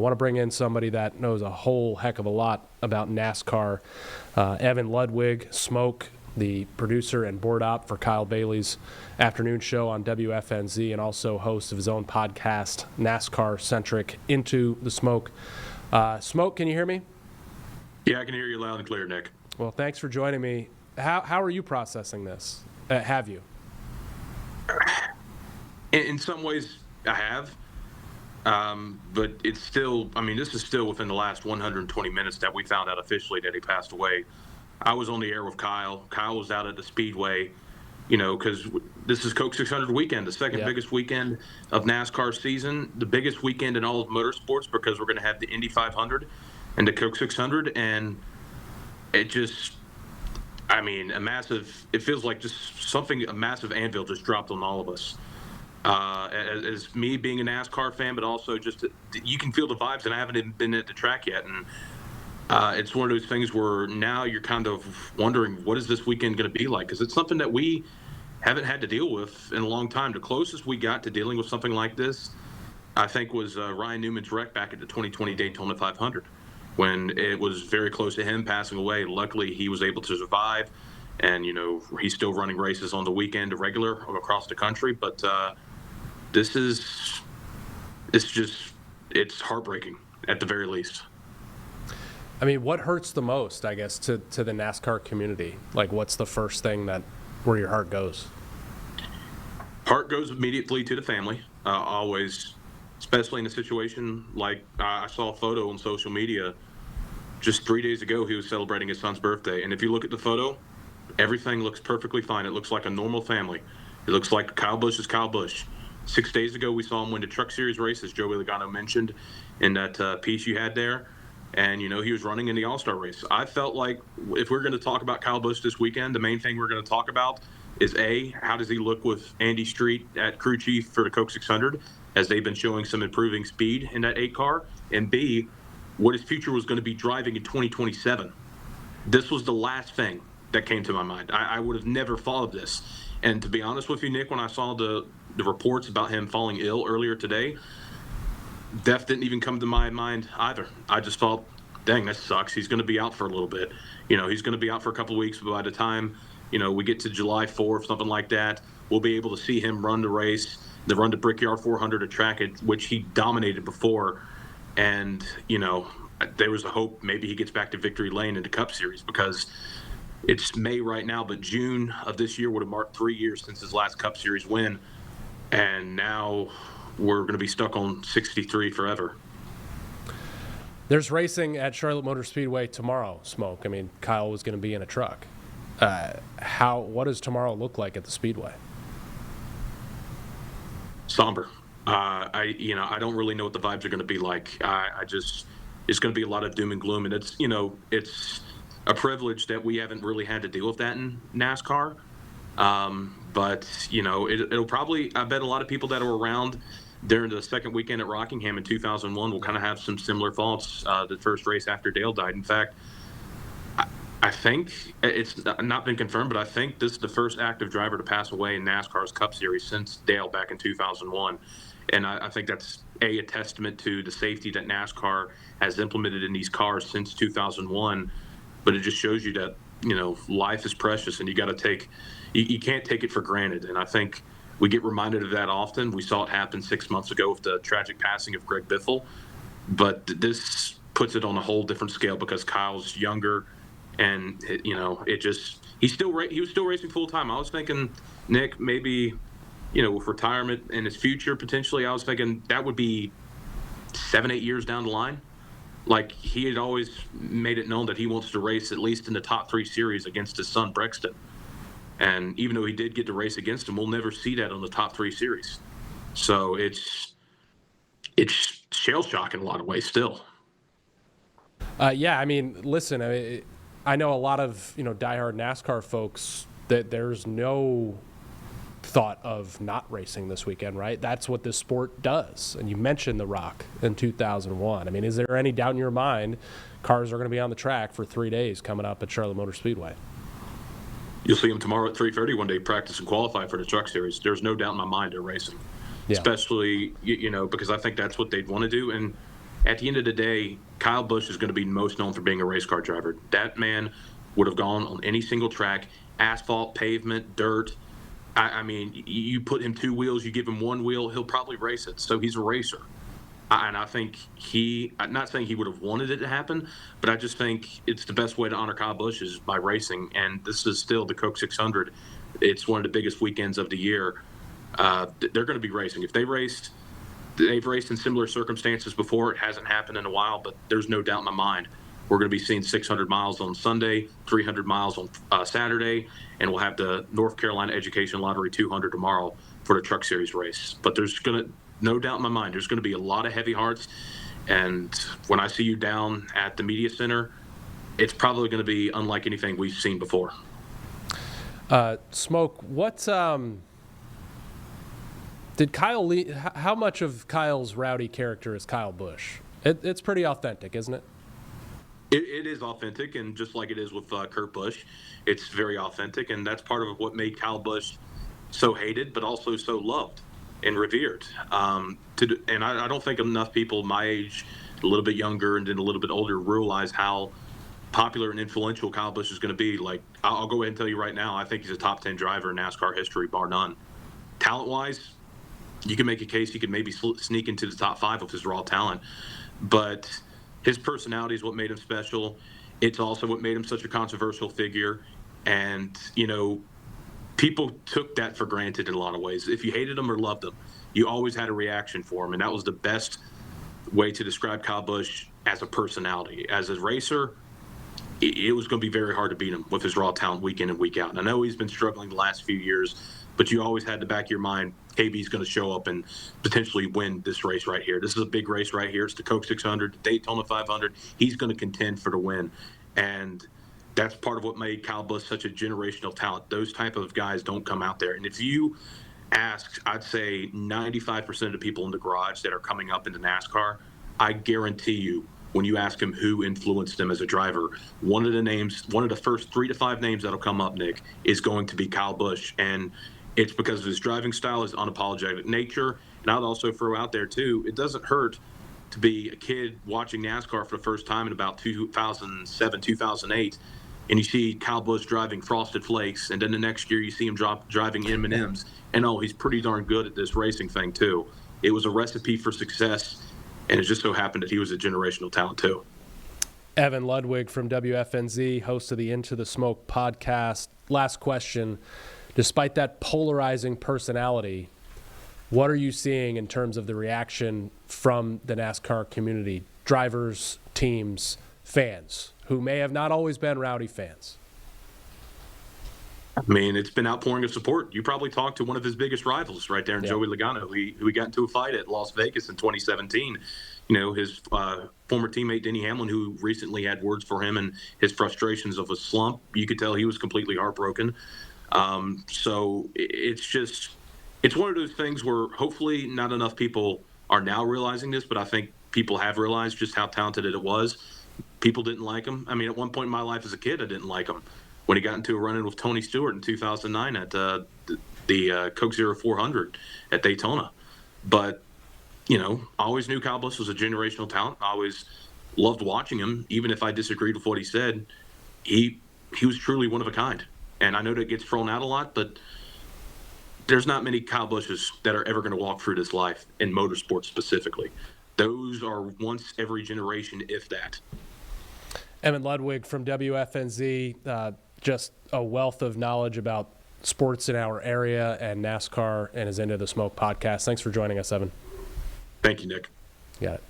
I want to bring in somebody that knows a whole heck of a lot about NASCAR. Evan Ludwig, Smoke, the producer and board op for Kyle Bailey's afternoon show on WFNZ, and also host of his own podcast, NASCAR-centric, Into the Smoke. Smoke, can you hear me? Yeah, I can hear you loud and clear, Nick. Well, thanks for joining me. How are you processing this? Have you? In some ways, I have. But it's still, this is still within the last 120 minutes that we found out officially that he passed away. I was on the air with Kyle. Kyle was out at the Speedway, because this is Coke 600 weekend, the second biggest weekend of NASCAR season, the biggest weekend in all of motorsports, because we're going to have the Indy 500 and the Coke 600. And it just, it feels like just a massive anvil just dropped on all of us. As me being a NASCAR fan, but also just you can feel the vibes, and I haven't even been at the track yet. And it's one of those things where now you're kind of wondering, what is this weekend going to be like? Because it's something that we haven't had to deal with in a long time. The closest we got to dealing with something like this, I think, was Ryan Newman's wreck back at the 2020 Daytona 500, when it was very close to him passing away. Luckily, he was able to survive, and he's still running races on the weekend, regular across the country. But it's heartbreaking at the very least. What hurts the most, I guess, to the NASCAR community? Like, what's the first thing where your heart goes? Heart goes immediately to the family, always, especially in a situation like I saw a photo on social media just 3 days ago. He was celebrating his son's birthday. And if you look at the photo, everything looks perfectly fine. It looks like a normal family. It looks like Kyle Busch is Kyle Busch. 6 days ago, we saw him win the Truck Series race, as Joey Logano mentioned in that piece you had there. And, he was running in the All-Star race. I felt like if we're going to talk about Kyle Busch this weekend, the main thing we're going to talk about is, A, how does he look with Andy Street at crew chief for the Coke 600, as they've been showing some improving speed in that 8 car, and B, what his future was going to be driving in 2027. This was the last thing that came to my mind. I would have never thought of this. And to be honest with you, Nick, when I saw the reports about him falling ill earlier today, death didn't even come to my mind either. I just thought, dang, that sucks. He's going to be out for a little bit. He's going to be out for a couple of weeks, but by the time, we get to July 4th, something like that, we'll be able to see him run the race, run the Brickyard 400, a track at which he dominated before. And, there was a hope maybe he gets back to victory lane in the Cup Series, because it's May right now, but June of this year would have marked 3 years since his last Cup Series win. And now we're going to be stuck on 63 forever. There's racing at Charlotte Motor Speedway tomorrow, Smoke. Kyle was going to be in a truck. What does tomorrow look like at the Speedway? Somber. I don't really know what the vibes are going to be like. It's going to be a lot of doom and gloom, and it's a privilege that we haven't really had to deal with that in NASCAR. But it'll probably, I bet a lot of people that are around during the second weekend at Rockingham in 2001 will kind of have some similar thoughts. The first race after Dale died. In fact, I think it's not been confirmed, but I think this is the first active driver to pass away in NASCAR's Cup Series since Dale back in 2001. And I think that's a testament to the safety that NASCAR has implemented in these cars since 2001. But it just shows you that, life is precious, and you can't take it for granted. And I think we get reminded of that often. We saw it happen 6 months ago with the tragic passing of Greg Biffle. But this puts it on a whole different scale, because Kyle's younger, and he was still racing full time. I was thinking, Nick, maybe, with retirement in his future potentially, I was thinking that would be 7-8 years down the line. Like, he had always made it known that he wants to race at least in the top 3 series against his son Brexton. And even though he did get to race against him, we'll never see that on the top 3 series. So it's shell shock in a lot of ways still. Listen, I know a lot of diehard NASCAR folks that there's no thought of not racing this weekend, right? That's what this sport does. And you mentioned The Rock in 2001. Is there any doubt in your mind cars are going to be on the track for 3 days coming up at Charlotte Motor Speedway? You'll see them tomorrow at 3:30 one day practice and qualify for the Truck Series. There's no doubt in my mind they're racing, especially because I think that's what they'd want to do. And At the end of the day, Kyle Busch is going to be most known for being a race car driver. That man would have gone on any single track, asphalt, pavement, dirt. I mean, you put him two wheels, you give him one wheel, he'll probably race it. So he's a racer. And I think I'm not saying he would have wanted it to happen, but I just think it's the best way to honor Kyle Busch is by racing. And this is still the Coke 600. It's one of the biggest weekends of the year. They're going to be racing. If they've raced in similar circumstances before. It hasn't happened in a while, but there's no doubt in my mind we're going to be seeing 600 miles on Sunday, 300 miles on Saturday, and we'll have the North Carolina Education Lottery 200 tomorrow for the Truck Series race. But there's going to, no doubt in my mind, there's going to be a lot of heavy hearts. And when I see you down at the media center, it's probably going to be unlike anything we've seen before. Smoke, did Kyle Lee, how much of Kyle's rowdy character is Kyle Busch? It's pretty authentic, isn't it? It is authentic, and just like it is with Kurt Busch, it's very authentic, and that's part of what made Kyle Busch so hated, but also so loved and revered. And I don't think enough people my age, a little bit younger and then a little bit older, realize how popular and influential Kyle Busch is going to be. Like, I'll go ahead and tell you right now, I think he's a top 10 driver in NASCAR history, bar none. Talent-wise, you can make a case he could maybe sneak into the top 5 with his raw talent, but his personality is what made him special. It's also what made him such a controversial figure. And, you know, people took that for granted in a lot of ways. If you hated him or loved him, you always had a reaction for him. And that was the best way to describe Kyle Busch as a personality. As a racer, it was going to be very hard to beat him with his raw talent week in and week out. And I know he's been struggling the last few years, but you always had in the back of your mind, KB's going to show up and potentially win this race right here. This is a big race right here. It's the Coke 600, the Daytona 500. He's going to contend for the win. And that's part of what made Kyle Busch such a generational talent. Those type of guys don't come out there. And if you ask, I'd say 95% of the people in the garage that are coming up into NASCAR, I guarantee you, when you ask him who influenced him as a driver, one of the first 3 to 5 names that'll come up, Nick, is going to be Kyle Busch. And it's because of his driving style, his unapologetic nature. And I'd also throw out there, too, it doesn't hurt to be a kid watching NASCAR for the first time in about 2007, 2008, and you see Kyle Busch driving Frosted Flakes, and then the next year you see him driving M&Ms, and he's pretty darn good at this racing thing, too. It was a recipe for success, and it just so happened that he was a generational talent, too. Evan Ludwig from WFNZ, host of the Into the Smoke podcast. Last question. Despite that polarizing personality, what are you seeing in terms of the reaction from the NASCAR community, drivers, teams, fans, who may have not always been rowdy fans? I mean, it's been outpouring of support. You probably talked to one of his biggest rivals right there in Joey Logano, who he got into a fight at Las Vegas in 2017. You know, his former teammate Denny Hamlin, who recently had words for him and his frustrations of a slump. You could tell he was completely heartbroken. So it's one of those things where hopefully not enough people are now realizing this, but I think people have realized just how talented it was. People didn't like him. I mean, at one point in my life as a kid, I didn't like him when he got into a run-in with Tony Stewart in 2009 at the Coke 0400 at Daytona. But, you know, I always knew Kyle Busch was a generational talent. I always loved watching him, even if I disagreed with what he said. He was truly one of a kind. And I know that gets thrown out a lot, but there's not many Kyle Busches that are ever going to walk through this life in motorsports specifically. Those are once every generation, if that. Evan Ludwig from WFNZ, just a wealth of knowledge about sports in our area and NASCAR and his Into the Smoke podcast. Thanks for joining us, Evan. Thank you, Nick. Got it.